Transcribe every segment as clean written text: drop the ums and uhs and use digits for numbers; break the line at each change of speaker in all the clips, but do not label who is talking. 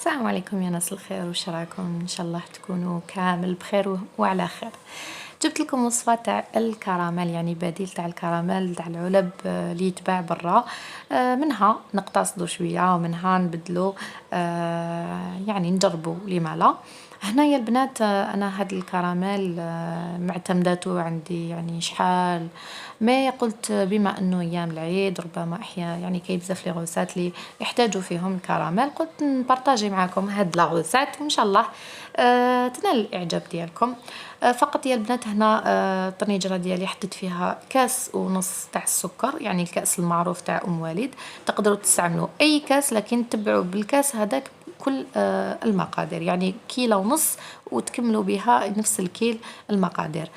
السلام عليكم يا ناس الخير، وش رايكم؟ ان شاء الله تكونوا كامل بخير وعلى خير. جبت لكم وصفه تاع الكراميل، يعني بديل تاع الكراميل تاع العلب اللي يتباع برا. منها نقتصدوا شويه ومنها نبدلوا، يعني نجربوا لما لا. هنا يا البنات، انا هاد الكراميل معتمداته عندي يعني شحال. ما قلت بما انه ايام العيد ربما احيانا يعني كاين بزاف لي غوسات اللي يحتاجوا فيهم الكراميل، قلت نبارطاجي معكم هاد لا غوسات وان شاء الله تنال الاعجاب ديالكم. فقط يا البنات هنا الطنجره ديالي حطيت فيها كاس ونص تاع السكر، يعني الكاس المعروف تاع ام وليد. تقدروا تستعملوا اي كاس لكن تبعوا بالكاس هذاك كل المقادير، يعني كيلو ونص وتكملوا بها نفس الكيل المقادير.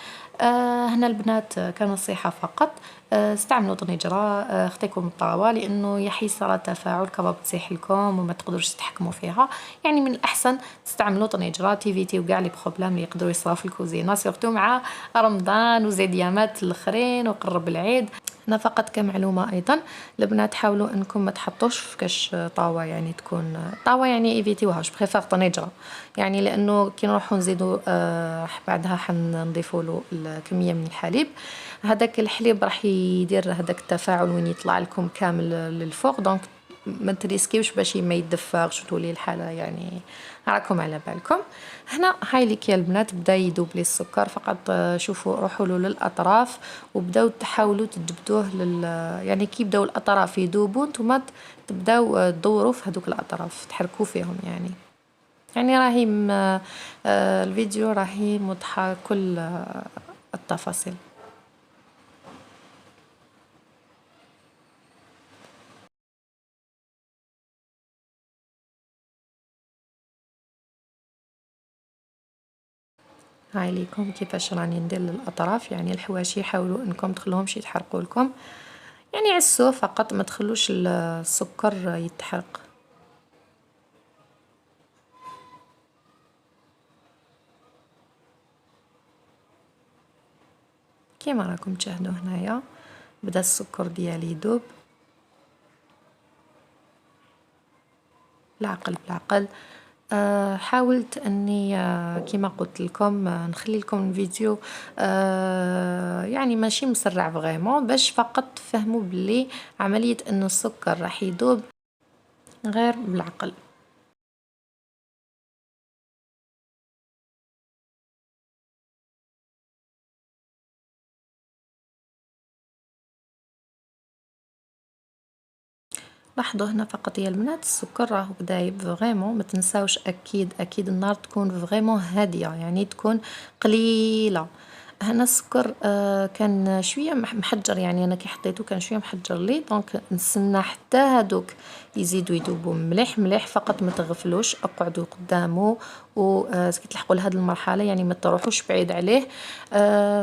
هنا البنات كنصيحة فقط، استعملوا طنجرة، خطيكم الطاوة لأنه يحيص تفاعل كباب تسيح لكم وما تقدروش تتحكموا فيها. يعني من الأحسن تستعملوا طنجرة تيفيتيو كاع لي بروبلام اللي يقدروا يصراو في الكوزينة، سورتو مع رمضان وزيد يامات الاخرين وقرب العيد. هنا فقط كمعلومة أيضا البنات، حاولوا أنكم ما تحطوش في كاش طاوة، يعني تكون طاوة يعني ايفيتيوهاش، بخيفاغ طنجرة، يعني لأنه كي نروحو نزيدو بعدها حنضيفوا له الكمية من الحليب. هذاك الحليب راح يدير هذاك التفاعل وين يطلع لكم كامل للفوق، دونك ما تريسكيوش باش ما يدفاغش وتولي الحاله، يعني راكم على بالكم. هنا هاي ليك يا البنات بدا يذوب لي السكر، فقط شوفوا روحوا له للاطراف وبداو تحاولوا تجبدوه يعني كي يبداو الاطراف يذوبوا نتوما تبداو تدوروا في هذوك الاطراف تحركوا فيهم، يعني راهي الفيديو راهي موضحه كل التفاصيل. هاي ليكم كيفاش راني ندير للاطراف، يعني الحواشي حاولوا انكم تخلوهمش يتحرقوا لكم، يعني عسوه فقط ما تخلوش السكر يتحرق. كيما راكم تشاهدوا هنايا بدا السكر ديالي يذوب بالعقل بالعقل. حاولت اني كيما قلت لكم نخلي لكم الفيديو يعني ماشي مسرع فريمون، باش فقط تفهموا بلي عمليه انه السكر راح يذوب غير بالعقل. لاحظوا هنا فقط يا البنات السكر راهو بدا يذوب فريمون، ما تنساوش اكيد اكيد النار تكون فريمون هاديه، يعني تكون قليله. هنا السكر كان شويه محجر، يعني انا كي حطيته كان شويه محجر لي، دونك نستنى حتى هادوك يزيدوا يذوبوا مليح مليح، فقط ما تغفلوش اقعدوا قدامه و كي تلحقوا لهاد المرحله يعني ما تروحوش بعيد عليه.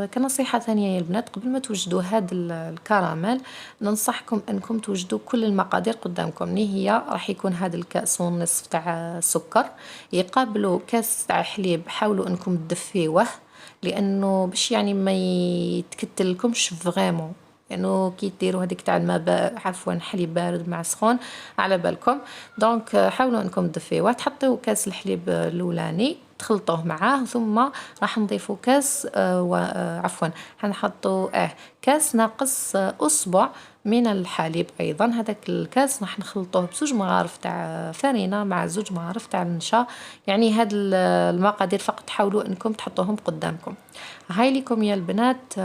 كنصيحه ثانيه يا البنات، قبل ما توجدوا هاد الكراميل ننصحكم انكم توجدوا كل المقادير قدامكم، اللي هي راح يكون هذا الكاس والنصف تاع سكر يقابلوا كاس تاع حليب، حاولوا انكم تدفيوه لانه باش يعني ما يتكتلكمش فريمون، لانه كي ديروا هذيك تاع الماء عفوا حليب بارد مع سخون على بالكم. دونك حاولوا انكم تدفيوه، تحطوا كاس الحليب الاولاني تخلطوه معاه، ثم راح نضيفوا كاس عفوا حنحطوا كاس ناقص اصبع من الحليب. ايضا هذاك الكاس راح نخلطوه بزوج مغارف تاع فرينه مع زوج مغارف تاع النشا، يعني هاد المقادير فقط حاولوا انكم تحطوهم قدامكم. هاي ليكم يا البنات،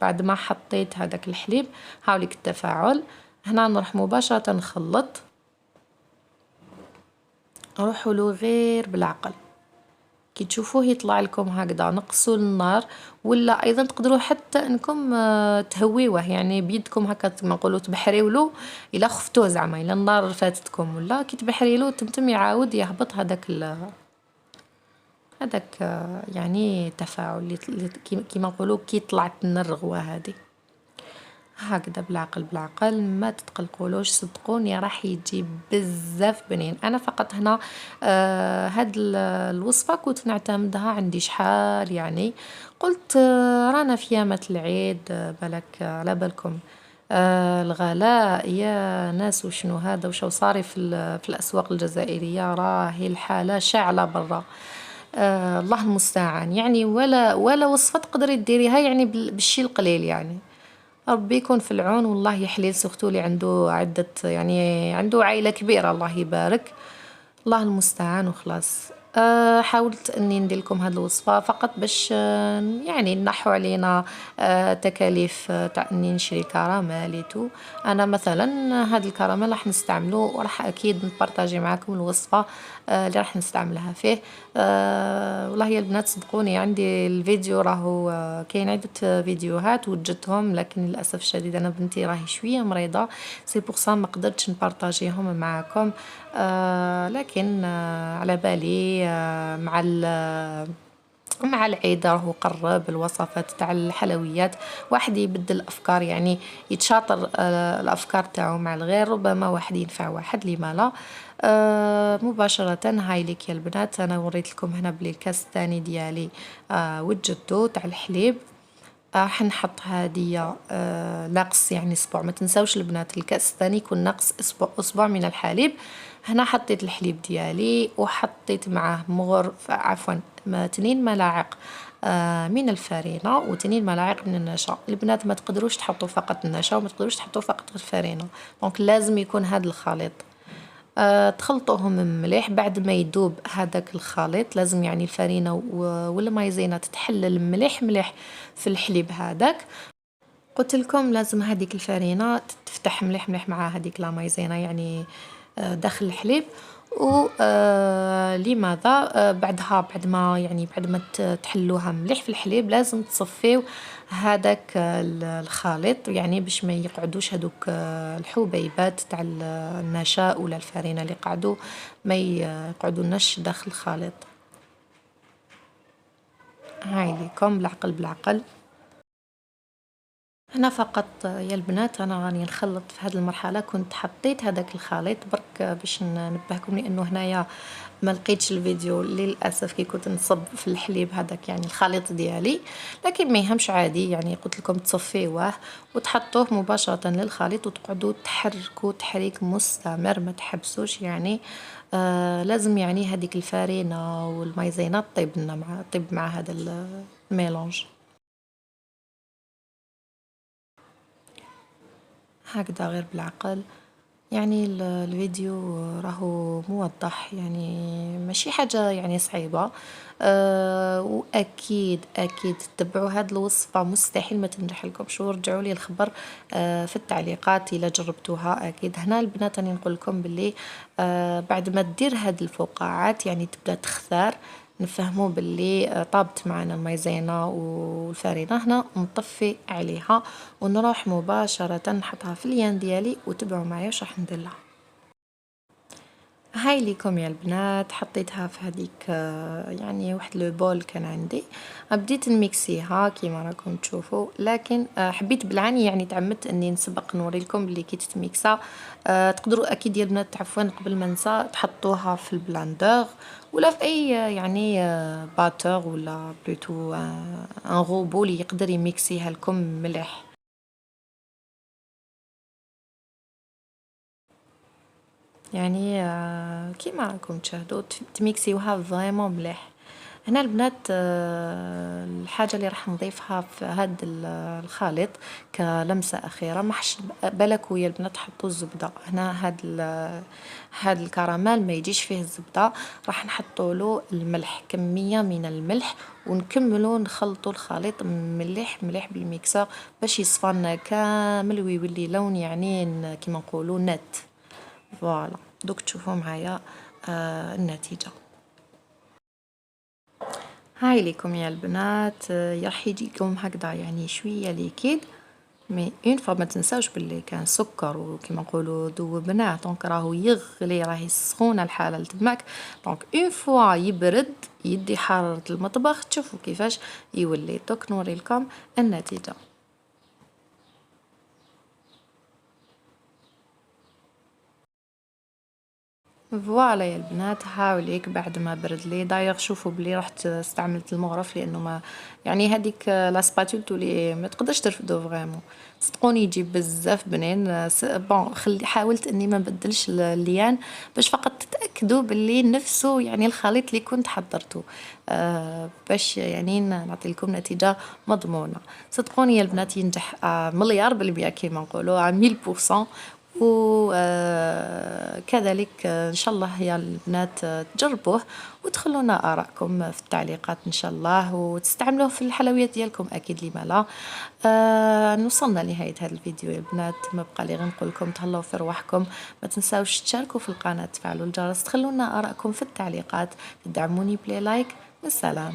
بعد ما حطيت هذاك الحليب هاوليك التفاعل. هنا نروح مباشره نخلط، روحوا له غير بالعقل، كي تشوفوه يطلع لكم هكذا نقصوا النار، ولا ايضا تقدروا حتى انكم تهويوه يعني بيدكم هكا كما نقولوا تبحريولو، الا خفتوه زعما الا النار فاتتكم، ولا كي تبحريلو تمتم يعاود يهبط هذاك هذاك يعني تفاعل كيما نقولوا كي طلعت لنا الرغوه هذه هكذا بالعقل بالعقل، ما تتقلقولوش صدقوني راح يجي بزاف بنين. انا فقط هنا هاد الوصفه كنت نعتمدها عندي شحال، يعني قلت رانا في يامات العيد بالك على بالكم الغلاء يا ناس وشنو هذا وشو صاري في الأسواق الجزائرية، راهي الحالة شاعلة برا. الله المستعان، يعني ولا وصفة تقدري ديريها يعني بالشي القليل يعني. ربي يكون في العون والله يحليل سختو اللي عنده عدة يعني عنده عائلة كبيرة الله يبارك. الله المستعان وخلاص. حاولت اني ندير لكم هذه الوصفه فقط باش يعني نحو علينا تكاليف تاع اني نشري كراميليتو. انا مثلا هذا الكراميل راح نستعمله وراح اكيد نبارطاجي معكم الوصفه اللي راح نستعملها فيه. والله يا البنات صدقوني عندي الفيديو راهو كاين عده فيديوهات وجدتهم، لكن للاسف الشديد انا بنتي راهي شويه مريضه، سي بوغ سا ما قدرتش نبارطاجيهم معكم. لكن على بالي مع العيد راهو قرب الوصفات تاع الحلويات، واحد يبدل الافكار يعني يتشاطر الافكار تاعو مع الغير، ربما واحد ينفع واحد لما لا. مباشرة هاي ليك يا البنات، انا وريت لكم هنا بلي الكاس الثاني ديالي وجدته تاع الحليب. راح نحط هادية ناقص يعني اسبوع، ما تنساوش البنات الكاس الثاني يكون ناقص اسبوع من الحليب. هنا حطيت الحليب ديالي وحطيت معاه عفوا 2 ملاعق من الفرينة و2 ملاعق من النشا. البنات ما تقدروش تحطوا فقط النشا وما تقدروش تحطوا فقط الفرينة، دونك لازم يكون هذا الخليط. تخلطوهم مليح بعد ما يدوب هذاك الخليط. لازم يعني الفرينة ولا مايزينا تتحلل مليح مليح في الحليب هذاك. قلت لكم لازم هذيك الفرينة تفتح مليح مليح مع هذيك لا مايزينا يعني داخل الحليب. و لماذا بعدها بعد ما تحلوها مليح في الحليب لازم تصفيو هذاك الخليط، يعني باش ما يقعدوش هذوك الحبيبات تاع النشاء ولا الفرينه اللي قعدوا ما يقعدوناش داخل الخليط. هاي ليكم بالعقل بالعقل. هنا فقط يا البنات انا راني نخلط في هذه المرحله. كنت حطيت هذاك الخليط برك باش ننبهكم لانه هنايا ما لقيتش الفيديو للاسف كي كنت نصب في الحليب هذاك يعني الخليط ديالي، لكن ما يهمش عادي يعني. قلت لكم تصفيوه وتحطوه مباشره للخليط وتقعدوا تحركوا تحريك مستمر ما تحبسوش يعني. لازم يعني هذيك الفارينه والمايزينا طيب مع هذا الميلونج. هكذا غير بالعقل يعني. الفيديو راهو موضح يعني ماشي حاجة يعني صعيبة. واكيد تتبعوا هاد الوصفة، مستحيل ما تنجح لكم. شو رجعوا لي الخبر في التعليقات الا جربتوها. اكيد هنا البنات راني نقول لكم باللي بعد ما دير هاد الفقاعات يعني تبدا تختار، نفهموا باللي طابت معنا المايزينا والفرينة. هنا نطفي عليها ونروح مباشرة نحطها في اليان ديالي وتبعوا معايا واش راح ندير لها. هاي ليكم يا البنات، حطيتها في هذيك يعني واحد لو بول كان عندي. بديت نميكسيها كيما راكم تشوفوا، لكن حبيت بالعني يعني تعمدت اني نسبق نوري لكم بلي كي تتميكسا تقدروا اكيد يا البنات عفوا قبل ما ننسى تحطوها في البلاندور ولا في اي يعني باتور ولا بلوتو ان روبو اللي يقدر يميكسيها لكم مليح. يعني كيما راكم تشاهدوا تميكسيوها فريمون مليح. هنا البنات الحاجة اللي راح نضيفها في هاد الخليط كلمسة أخيرة، ما حش بالك يا البنات حطوا الزبدة. هنا هاد الكراميل ما يجيش فيه الزبدة، راح نحطوا له الملح، كمية من الملح، ونكملوا نخلطوا الخليط مليح مليح بالميكسر باش يصفى لنا كامل ويولي لون يعني كيما نقولوا نت. فوالا دوك تشوفوا معايا النتيجة. هاي ليكم يا البنات راح يجيكم هكذا يعني شويه ليكيد. مي اون فوا ما تنساوش باللي كان سكر وكما نقولوا ذوبناه، دونك راهو يغلي، راهي سخونه الحاله تماك. دونك اون فوا يبرد يدي حراره المطبخ تشوفوا كيفاش يولي. دوك نوري لكم النتيجه. فوالا يا البنات، هاوليك بعد ما برد لي دايوغ شوفوا بلي رحت استعملت المغرف لانه ما يعني هذيك لا سباتول تولي ما تقدرش ترفدو فريمون. صدقوني يجي بزاف بنين. بون حاولت اني ما نبدلش الليان باش فقط تتاكدوا باللي نفسه يعني الخليط اللي كنت حضرته، باش يعني نعطي لكم نتيجه مضمونه. صدقوني يا البنات ينجح مليار بالمية كيما نقولوا 1000%. وكذلك إن شاء الله يا البنات تجربوه وتخلونا آراءكم في التعليقات إن شاء الله، وتستعملوه في الحلويات ديالكم أكيد لما لا. وصلنا لنهاية هذا الفيديو يا البنات، ما بقى لي غير نقول لكم تهلاو في رواحكم، ما تنساوش تشاركوا في القناة، تفعلوا الجرس، تخلونا آراءكم في التعليقات، تدعموني بلاي لايك. والسلام.